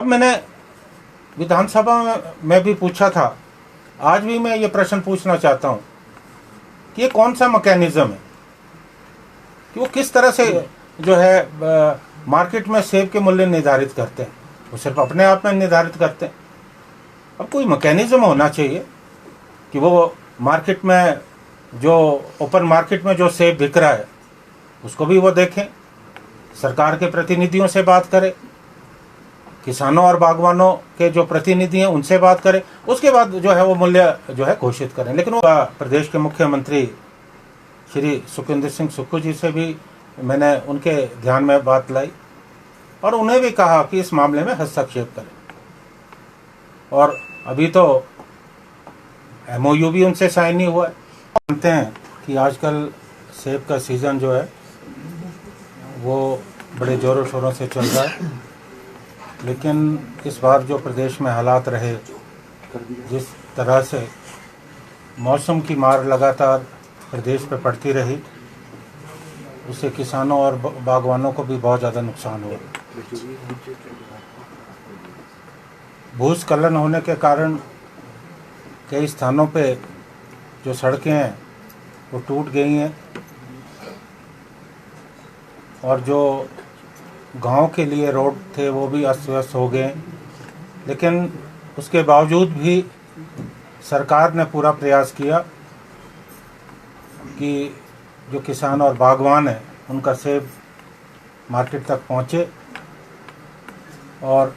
अब मैंने विधानसभा में भी पूछा था, आज भी मैं ये प्रश्न पूछना चाहता हूँ कि ये कौन सा मैकेनिज्म है कि वो किस तरह से जो है मार्केट में सेब के मूल्य निर्धारित करते हैं। वो सिर्फ अपने आप में निर्धारित करते हैं। अब कोई मैकेनिज्म होना चाहिए कि वो मार्केट में जो ओपन मार्केट में जो सेब बिक रहा है उसको भी वो देखें, सरकार के प्रतिनिधियों से बात करें, किसानों और बागवानों के जो प्रतिनिधि हैं उनसे बात करें, उसके बाद जो है वो मूल्य जो है घोषित करें। लेकिन वो प्रदेश के मुख्यमंत्री श्री सुखविंदर सिंह सुक्खू जी से भी मैंने उनके ध्यान में बात लाई और उन्हें भी कहा कि इस मामले में हस्तक्षेप करें। और अभी तो MOU भी उनसे साइन नहीं हुआ है। जानते हैं कि आजकल सेब का सीज़न जो है वो बड़े ज़ोरों शोरों से चल रहा है, लेकिन इस बार जो प्रदेश में हालात रहे, जिस तरह से मौसम की मार लगातार प्रदेश पे पड़ती रही, उससे किसानों और बागवानों को भी बहुत ज़्यादा नुकसान हुआ। भूस्खलन होने के कारण कई स्थानों पे जो सड़कें हैं वो टूट गई हैं और जो गांव के लिए रोड थे वो भी अस्त व्यस्त हो गए। लेकिन उसके बावजूद भी सरकार ने पूरा प्रयास किया कि जो किसान और बागवान हैं उनका सेब मार्केट तक पहुँचे, और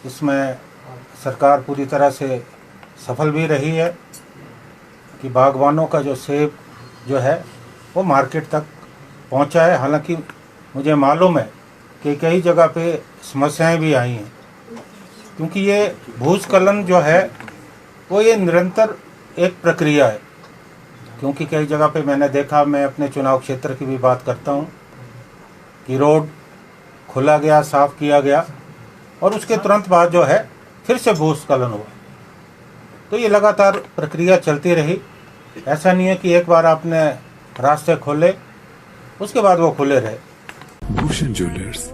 इसमें सरकार पूरी तरह से सफल भी रही है कि बागवानों का जो सेब जो है वो मार्केट तक पहुंचा है। हालांकि मुझे मालूम है कि कई जगह पे समस्याएं भी आई हैं, क्योंकि ये भूस्खलन जो है वो ये निरंतर एक प्रक्रिया है। क्योंकि कई जगह पे मैंने देखा, मैं अपने चुनाव क्षेत्र की भी बात करता हूँ, कि रोड खुला गया, साफ़ किया गया और उसके तुरंत बाद जो है फिर से भूस्खलन हुआ। तो ये लगातार प्रक्रिया चलती रही। ऐसा नहीं है कि एक बार आपने रास्ते खोले उसके बाद वो खुले रहे। भूषण ज्वेलर्स,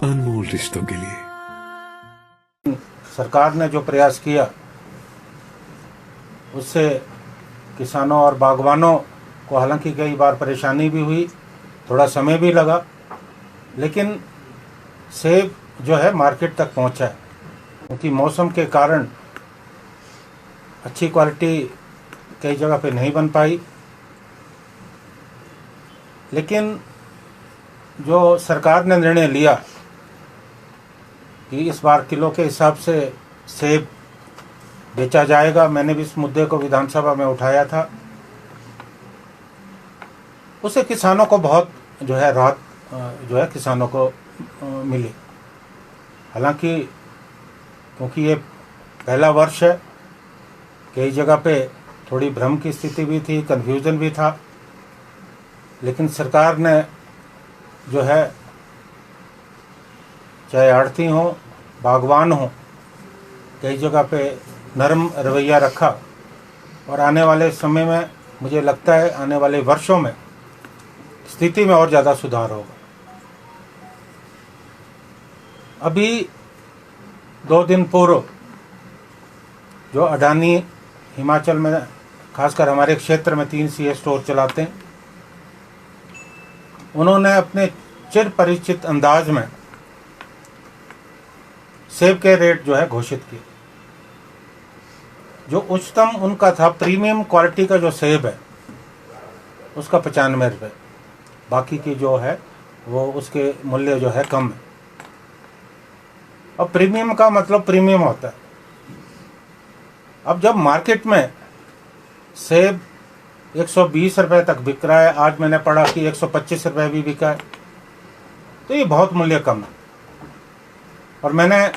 अनमोल रिश्तों के लिए। सरकार ने जो प्रयास किया उससे किसानों और बागवानों को हालांकि कई बार परेशानी भी हुई, थोड़ा समय भी लगा, लेकिन सेब जो है मार्केट तक पहुंचा है। क्योंकि मौसम के कारण अच्छी क्वालिटी कई जगह पे नहीं बन पाई, लेकिन जो सरकार ने निर्णय लिया कि इस बार किलो के हिसाब से सेब बेचा जाएगा, मैंने भी इस मुद्दे को विधानसभा में उठाया था, उससे किसानों को बहुत जो है राहत जो है किसानों को मिली। हालांकि क्योंकि ये पहला वर्ष है, कई जगह पे थोड़ी भ्रम की स्थिति भी थी, कन्फ्यूज़न भी था, लेकिन सरकार ने जो है चाहे आढ़ती हो, बागवान हो, कई जगह पे नरम रवैया रखा और आने वाले समय में मुझे लगता है आने वाले वर्षों में स्थिति में और ज़्यादा सुधार होगा। अभी 2 दिन पूर्व जो अडानी हिमाचल में, खासकर हमारे क्षेत्र में 3 CA स्टोर चलाते हैं, उन्होंने अपने चिर परिचित अंदाज में सेब के रेट जो है घोषित किए। जो उच्चतम उनका था प्रीमियम क्वालिटी का जो सेब है उसका 95 रुपये, बाकी की जो है वो उसके मूल्य जो है कम है। अब प्रीमियम का मतलब प्रीमियम होता है। अब जब मार्केट में सेब 120 रुपये तक बिक रहा है, आज मैंने पढ़ा कि 125 रुपये भी बिका है, तो ये बहुत मूल्य कम है। और मैंने,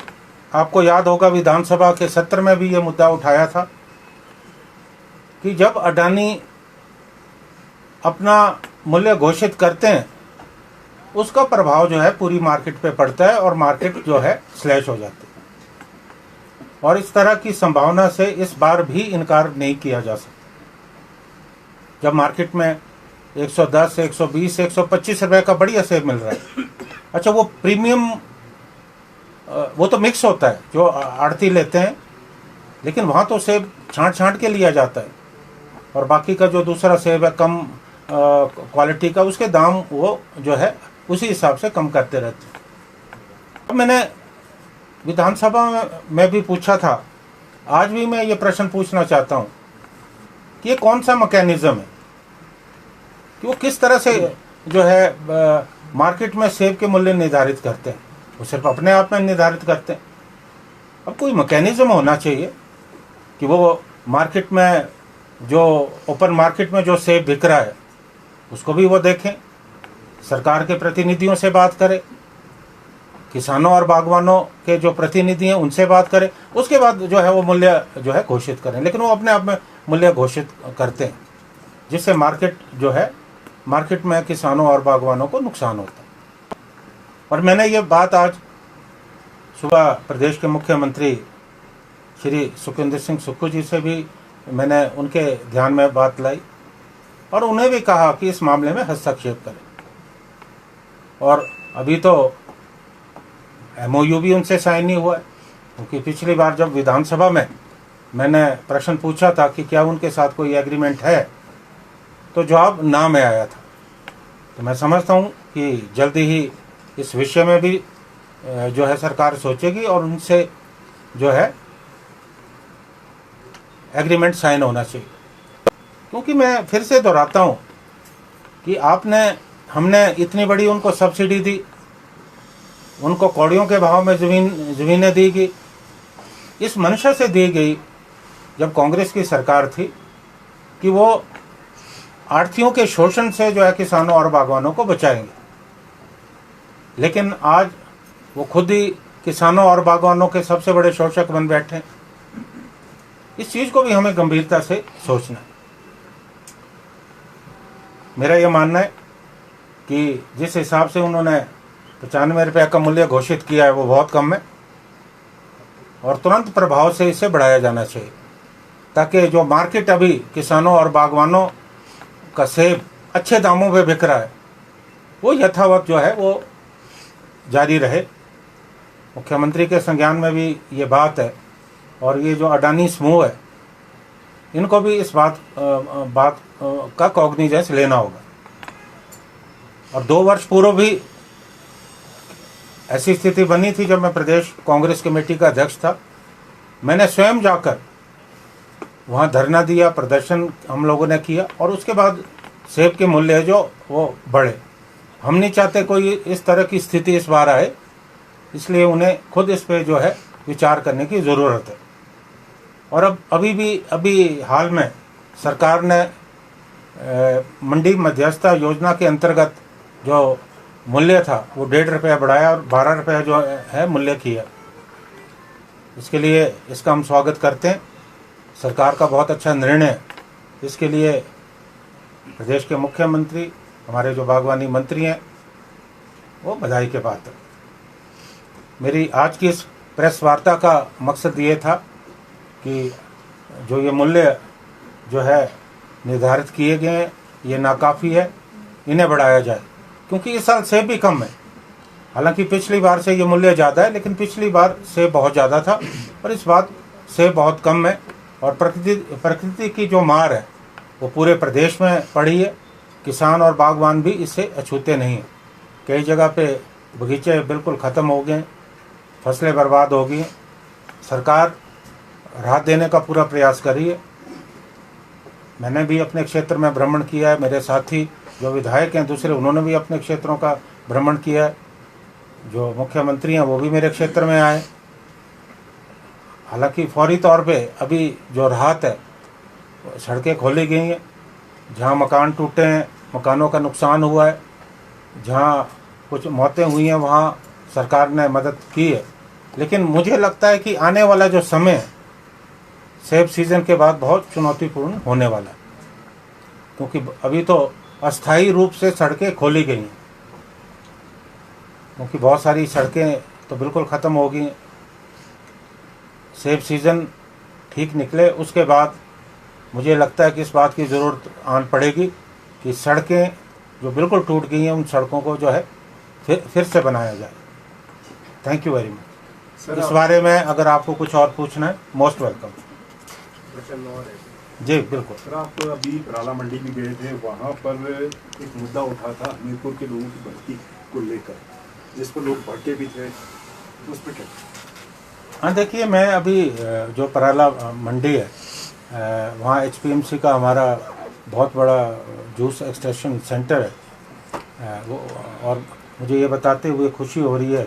आपको याद होगा, विधानसभा के सत्र में भी ये मुद्दा उठाया था कि जब अडानी अपना मूल्य घोषित करते हैं उसका प्रभाव जो है पूरी मार्केट पे पड़ता है और मार्केट जो है स्लैश हो जाती है। और इस तरह की संभावना से इस बार भी इनकार नहीं किया जा सकता। जब मार्केट में 110, 120, 125 रुपये का बढ़िया सेब मिल रहा है, अच्छा वो प्रीमियम वो तो मिक्स होता है जो आड़ती लेते हैं, लेकिन वहाँ तो सेब छांट छांट के लिया जाता है, और बाकी का जो दूसरा सेब है कम क्वालिटी का, उसके दाम वो जो है उसी हिसाब से कम करते रहते हैं। अब मैंने विधानसभा में भी पूछा था, आज भी मैं ये प्रश्न पूछना चाहता हूँ कि ये कौन सा मैकेनिज्म है कि वो किस तरह से जो है मार्केट में सेब के मूल्य निर्धारित करते हैं। वो सिर्फ अपने आप में निर्धारित करते हैं। अब कोई मैकेनिज्म होना चाहिए कि वो मार्केट में जो ओपन मार्केट में जो सेब बिक रहा है उसको भी वो देखें, सरकार के प्रतिनिधियों से बात करें, किसानों और बागवानों के जो प्रतिनिधि हैं उनसे बात करें, उसके बाद जो है वो मूल्य जो है घोषित करें। लेकिन वो अपने आप में मूल्य घोषित करते हैं, जिससे मार्केट में किसानों और बागवानों को नुकसान होता है। और मैंने ये बात आज सुबह प्रदेश के मुख्यमंत्री श्री सुखविंदर सिंह सुक्खू जी से भी मैंने उनके ध्यान में बात लाई, और उन्हें भी कहा कि इस मामले में हस्तक्षेप करें। और अभी तो MOU भी उनसे साइन नहीं हुआ है, क्योंकि पिछली बार जब विधानसभा में मैंने प्रश्न पूछा था कि क्या उनके साथ कोई एग्रीमेंट है, तो जवाब ना में आया था। तो मैं समझता हूँ कि जल्दी ही इस विषय में भी जो है सरकार सोचेगी और उनसे जो है एग्रीमेंट साइन होना चाहिए। क्योंकि मैं फिर से दोहराता हूँ कि हमने इतनी बड़ी उनको सब्सिडी दी, उनको कौड़ियों के भाव में ज़मीनें दी गई, इस मंशा से दी गई जब कांग्रेस की सरकार थी कि वो आढ़तियों के शोषण से जो है किसानों और बागवानों को बचाएंगे। लेकिन आज वो खुद ही किसानों और बागवानों के सबसे बड़े शोषक बन बैठे हैं। इस चीज़ को भी हमें गंभीरता से सोचना है। मेरा ये मानना है कि जिस हिसाब से उन्होंने 95 रुपये का मूल्य घोषित किया है वो बहुत कम है, और तुरंत प्रभाव से इसे बढ़ाया जाना चाहिए, ताकि जो मार्केट अभी किसानों और बागवानों का सेब अच्छे दामों पे बिक रहा है वो यथावत जो है वो जारी रहे। मुख्यमंत्री के संज्ञान में भी ये बात है, और ये जो अडानी समूह है इनको भी इस बात का कॉग्निजेंस लेना होगा। और 2 वर्ष पूर्व भी ऐसी स्थिति बनी थी जब मैं प्रदेश कांग्रेस कमेटी का अध्यक्ष था। मैंने स्वयं जाकर वहाँ धरना दिया, प्रदर्शन हम लोगों ने किया, और उसके बाद सेब के मूल्य जो वो बढ़े। हम नहीं चाहते कोई इस तरह की स्थिति इस बार आए, इसलिए उन्हें खुद इस पे जो है विचार करने की ज़रूरत है। और अब अभी हाल में सरकार ने मंडी मध्यस्थता योजना के अंतर्गत जो मूल्य था वो 1.5 रुपया बढ़ाया और 12 रुपया जो है मूल्य किया। इसके लिए इसका हम स्वागत करते हैं। सरकार का बहुत अच्छा निर्णय है। इसके लिए प्रदेश के मुख्यमंत्री, हमारे जो बागवानी मंत्री हैं, वो बधाई के पात्र। मेरी आज की इस प्रेस वार्ता का मकसद ये था कि जो ये मूल्य जो है निर्धारित किए गए हैं ये नाकाफ़ी है, इन्हें बढ़ाया जाए। क्योंकि इस साल सेब भी कम है, हालांकि पिछली बार से ये मूल्य ज़्यादा है, लेकिन पिछली बार सेब बहुत ज़्यादा था और इस बार सेब बहुत कम है। और प्रकृति की जो मार है वो पूरे प्रदेश में पड़ी है। किसान और बागवान भी इससे अछूते नहीं हैं। कई जगह पे बगीचे बिल्कुल ख़त्म हो गए, फसलें बर्बाद हो गई। सरकार राहत देने का पूरा प्रयास कर रही है। मैंने भी अपने क्षेत्र में भ्रमण किया है, मेरे साथी जो विधायक हैं दूसरे, उन्होंने भी अपने क्षेत्रों का भ्रमण किया है। जो मुख्यमंत्री हैं वो भी मेरे क्षेत्र में आए। हालांकि फौरी तौर पे अभी जो राहत है, सड़कें खोली गई हैं, जहां मकान टूटे हैं, मकानों का नुकसान हुआ है, जहां कुछ मौतें हुई हैं, वहां सरकार ने मदद की है। लेकिन मुझे लगता है कि आने वाला जो समय है सेब सीज़न के बाद बहुत चुनौतीपूर्ण होने वाला है, क्योंकि अभी तो अस्थायी रूप से सड़कें खोली गई हैं, क्योंकि बहुत सारी सड़कें तो बिल्कुल ख़त्म हो गई हैं। सेब सीज़न ठीक निकले उसके बाद मुझे लगता है कि इस बात की ज़रूरत आन पड़ेगी कि सड़कें जो बिल्कुल टूट गई हैं उन सड़कों को जो है फिर से बनाया जाए। Thank you very much. इस बारे में अगर आपको कुछ और पूछना है, मोस्ट वेलकम। जी बिल्कुल। सर, आप अभी पराला मंडी भी गए थे, वहाँ पर एक मुद्दा उठा था हमीरपुर के लोगों की भर्ती को लेकर, जिस पर लोग भड़के भी थे, उस पर क्या? हाँ देखिए, मैं अभी जो पराला मंडी है वहाँ HPMC का हमारा बहुत बड़ा जूस एक्सट्रैक्शन सेंटर है वो, और मुझे ये बताते हुए खुशी हो रही है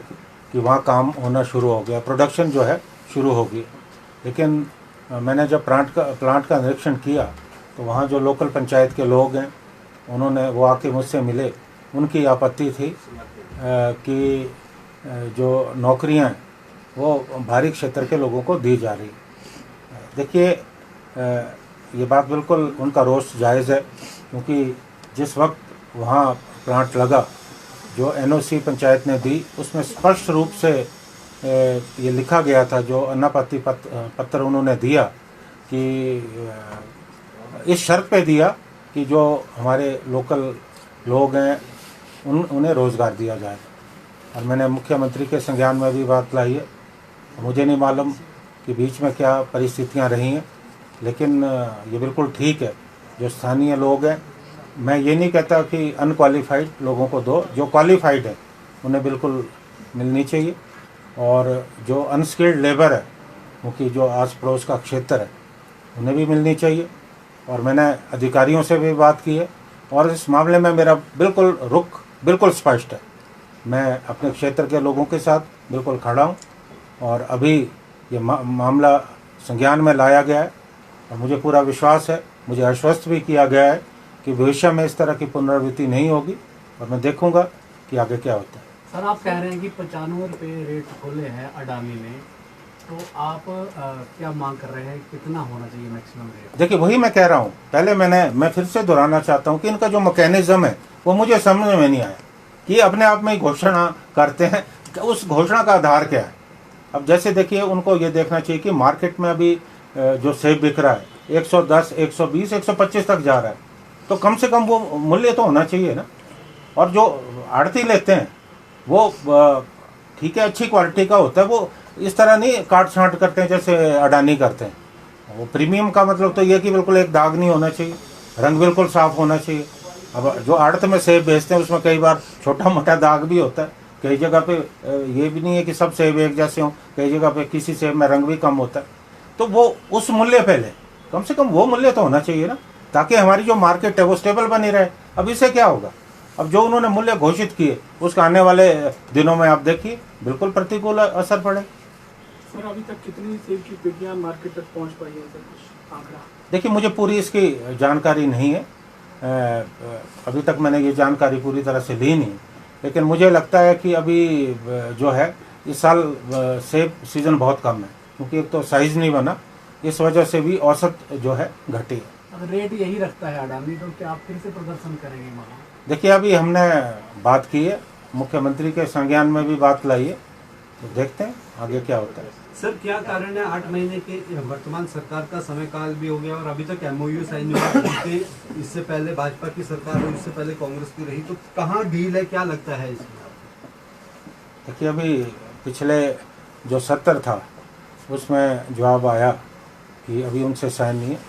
कि वहाँ काम होना शुरू हो गया, प्रोडक्शन जो है शुरू हो गई। लेकिन मैंने जब प्लांट का निरीक्षण किया तो वहाँ जो लोकल पंचायत के लोग हैं उन्होंने वो आके मुझसे मिले, उनकी आपत्ति थी कि जो नौकरियाँ वो बाहरी क्षेत्र के लोगों को दी जा रही। देखिए ये बात बिल्कुल उनका रोष जायज़ है, क्योंकि जिस वक्त वहाँ प्लांट लगा, जो NOC पंचायत ने दी उसमें स्पष्ट रूप से ये लिखा गया था, जो अनापत्ति पत्र उन्होंने दिया कि इस शर्त पे दिया कि जो हमारे लोकल लोग हैं उन्हें रोज़गार दिया जाए। और मैंने मुख्यमंत्री के संज्ञान में भी बात लाई है। मुझे नहीं मालूम कि बीच में क्या परिस्थितियां रही हैं, लेकिन ये बिल्कुल ठीक है। जो स्थानीय लोग हैं, मैं ये नहीं कहता कि अनक्वालिफाइड लोगों को दो, जो क्वालिफाइड है उन्हें बिल्कुल मिलनी चाहिए। और जो अनस्किल्ड लेबर है, क्योंकि जो आस पड़ोस का क्षेत्र है, उन्हें भी मिलनी चाहिए। और मैंने अधिकारियों से भी बात की है और इस मामले में मेरा बिल्कुल रुख बिल्कुल स्पष्ट है। मैं अपने क्षेत्र के लोगों के साथ बिल्कुल खड़ा हूँ और अभी ये मामला संज्ञान में लाया गया है और मुझे पूरा विश्वास है, मुझे आश्वस्त भी किया गया है कि भविष्य में इस तरह की पुनरावृत्ति नहीं होगी और मैं देखूंगा कि आगे क्या होता है। सर, आप कह रहे हैं कि 95 रुपये रेट खोले हैं अडानी ने, तो आप क्या मांग कर रहे हैं, कितना होना चाहिए मैक्सिमम रेट? देखिए वही मैं कह रहा हूँ, पहले मैं फिर से दोहराना चाहता हूँ कि इनका जो मैकेनिज्म है वो मुझे समझ में नहीं आया कि अपने आप में ही घोषणा करते हैं, उस घोषणा का आधार क्या है। अब जैसे देखिए, उनको ये देखना चाहिए कि मार्केट में अभी जो सेब बिक रहा है 110, 120, 125 तक जा रहा है, तो कम से कम वो मूल्य तो होना चाहिए ना। और जो आड़ती लेते हैं वो ठीक है, अच्छी क्वालिटी का होता है, वो इस तरह नहीं काट छांट करते हैं जैसे अडानी करते हैं। वो प्रीमियम का मतलब तो ये कि बिल्कुल एक दाग नहीं होना चाहिए, रंग बिल्कुल साफ होना चाहिए। अब जो आड़त में सेब बेचते हैं उसमें कई बार छोटा मोटा दाग भी होता है, कई जगह पे ये भी नहीं है कि सब सेब एक जैसे हों, कई जगह पे किसी सेब में रंग भी कम होता है। तो वो उस मूल्य पे ले, कम से कम वो मूल्य तो होना चाहिए ना, ताकि हमारी जो मार्केट है वो स्टेबल बनी रहे। अब इससे क्या होगा, अब जो उन्होंने मूल्य घोषित किए उसका आने वाले दिनों में आप देखिए बिल्कुल प्रतिकूल असर पड़े। सर, अभी तक कितनी सेब की पेटियां मार्केट तक पहुंच पाई है सर, कुछ आंकड़ा? देखिए मुझे पूरी इसकी जानकारी नहीं है, अभी तक मैंने ये जानकारी पूरी तरह से ली नहीं, लेकिन मुझे लगता है कि अभी जो है इस साल सेब सीज़न बहुत कम है, क्योंकि एक तो साइज़ नहीं बना, इस वजह से भी औसत जो है घटी है। अगर रेट यही रखता है अडानी, तो क्या आप फिर से प्रदर्शन करेंगे वहाँ? देखिए अभी हमने बात की है, मुख्यमंत्री के संज्ञान में भी बात लाई है, तो देखते हैं आगे क्या होता है। सर, क्या कारण है 8 महीने के वर्तमान सरकार का समय काल भी हो गया और अभी तक MOU साइन नहीं हुए? इससे पहले भाजपा की सरकार और इससे पहले कांग्रेस की रही, तो कहाँ डील है, क्या लगता है इसमें? देखिए अभी पिछले जो सत्र था उसमें जवाब आया कि अभी उनसे साइन नहीं है,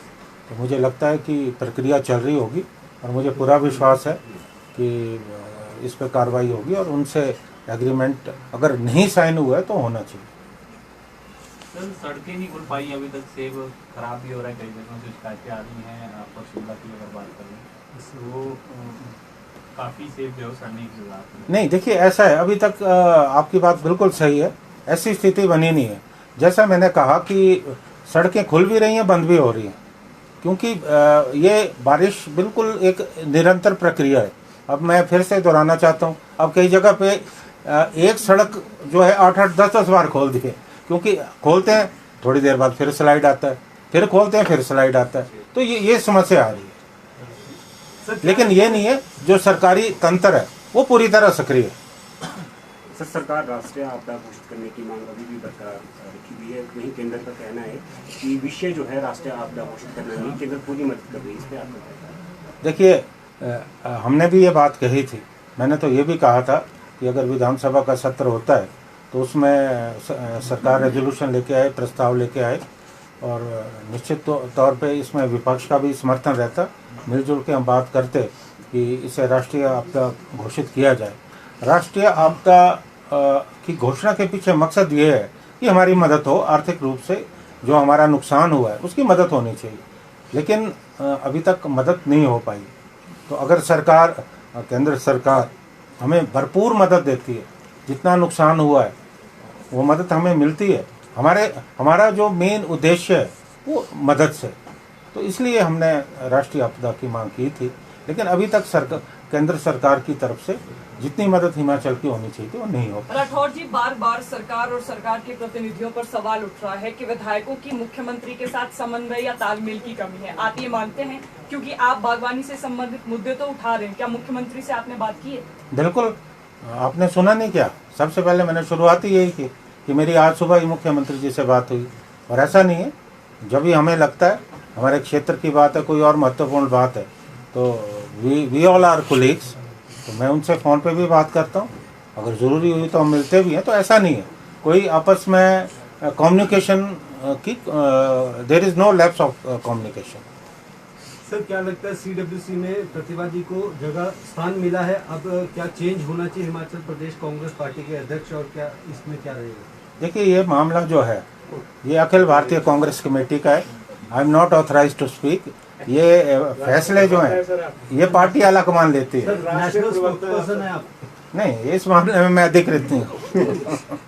तो मुझे लगता है कि प्रक्रिया चल रही होगी और मुझे पूरा विश्वास है कि इस पर कार्रवाई होगी और उनसे एग्रीमेंट अगर नहीं साइन हुआ है तो होना चाहिए। सर, सड़कें नहीं खुल पाई अभी तक, सेब खराब भी हो रहा है, कई जगहों से शिकायतें आ रही हैं। आपको शिमला की अगर बात करें वो काफ़ी सेब जो है सड़ने की जरूरत नहीं। देखिए ऐसा है, अभी तक आपकी बात बिल्कुल सही है, ऐसी स्थिति बनी नहीं है। जैसा मैंने कहा कि सड़कें खुल भी रही हैं, बंद भी हो रही हैं, क्योंकि ये बारिश बिल्कुल एक निरंतर प्रक्रिया है। अब मैं फिर से दोहराना चाहता हूँ, अब कई जगह पे एक सड़क जो है 8-8, 10-10 बार खोल दी है, क्योंकि खोलते हैं थोड़ी देर बाद फिर स्लाइड आता है, फिर खोलते हैं फिर स्लाइड आता है, तो ये समस्या आ रही है। लेकिन ये नहीं है, जो सरकारी तंत्र है वो पूरी तरह सक्रिय है। सर, सरकार राष्ट्रीय आपदा घोषित करने की मांग अभी भी बरकरार रखी हुई है। वहीं केंद्र का कहना है कि विषय जो है राष्ट्रीय आपदा घोषित करना नहीं, केंद्र पूरी मदद कर रही है, इस पर आपका कहना है? देखिए हमने भी ये बात कही थी, मैंने तो ये भी कहा था कि अगर विधानसभा का सत्र होता है तो उसमें सरकार रेजोल्यूशन लेके आए, प्रस्ताव लेके आए, और निश्चित तौर पे इसमें विपक्ष का भी समर्थन रहता। मिलजुल के हम बात करते कि इसे राष्ट्रीय आपदा घोषित किया जाए। राष्ट्रीय आपदा की घोषणा के पीछे मकसद ये है कि हमारी मदद हो, आर्थिक रूप से जो हमारा नुकसान हुआ है उसकी मदद होनी चाहिए, लेकिन अभी तक मदद नहीं हो पाई। तो अगर सरकार, केंद्र सरकार हमें भरपूर मदद देती है, जितना नुकसान हुआ है वो मदद हमें मिलती है, हमारा जो मेन उद्देश्य है वो मदद से, तो इसलिए हमने राष्ट्रीय आपदा की मांग की थी। लेकिन अभी तक केंद्र सरकार की तरफ से जितनी मदद हिमाचल की होनी चाहिए थी वो नहीं हो पाई। राठौर जी, बार बार सरकार और सरकार के प्रतिनिधियों पर सवाल उठ रहा है कि विधायकों की मुख्यमंत्री के साथ समन्वय या तालमेल की कमी है। आप ये मानते हैं? क्योंकि आप बागवानी से संबंधित मुद्दे तो उठा रहे हैं, क्या मुख्यमंत्री से आपने बात की है? बिल्कुल, आपने सुना नहीं क्या? सबसे पहले मैंने शुरुआत ही यही की कि मेरी आज सुबह ही मुख्यमंत्री जी से बात हुई। और ऐसा नहीं है, जब भी हमें लगता है हमारे क्षेत्र की बात है, कोई और महत्वपूर्ण बात है, तो वी ऑल आर कोलीग्स, तो मैं उनसे फ़ोन पे भी बात करता हूँ। अगर ज़रूरी हुई तो हम मिलते भी हैं। तो ऐसा नहीं है कोई आपस में कम्युनिकेशन की, there is no lapse of communication. Sir, क्या लगता है CWC में प्रतिभा जी को जगह स्थान मिला है, अब क्या चेंज होना चाहिए हिमाचल प्रदेश कांग्रेस पार्टी के अध्यक्ष, और क्या इसमें क्या रहेगा? देखिए, ये मामला जो है ये अखिल भारतीय कांग्रेस कमेटी का है। I am not authorise to speak. ये फैसले जो हैं ये पार्टी अलग मान लेती है। नेशनल स्पोक्सपर्सन है आप? नहीं, इस मामले में मैं अधिकृत नहीं हूँ।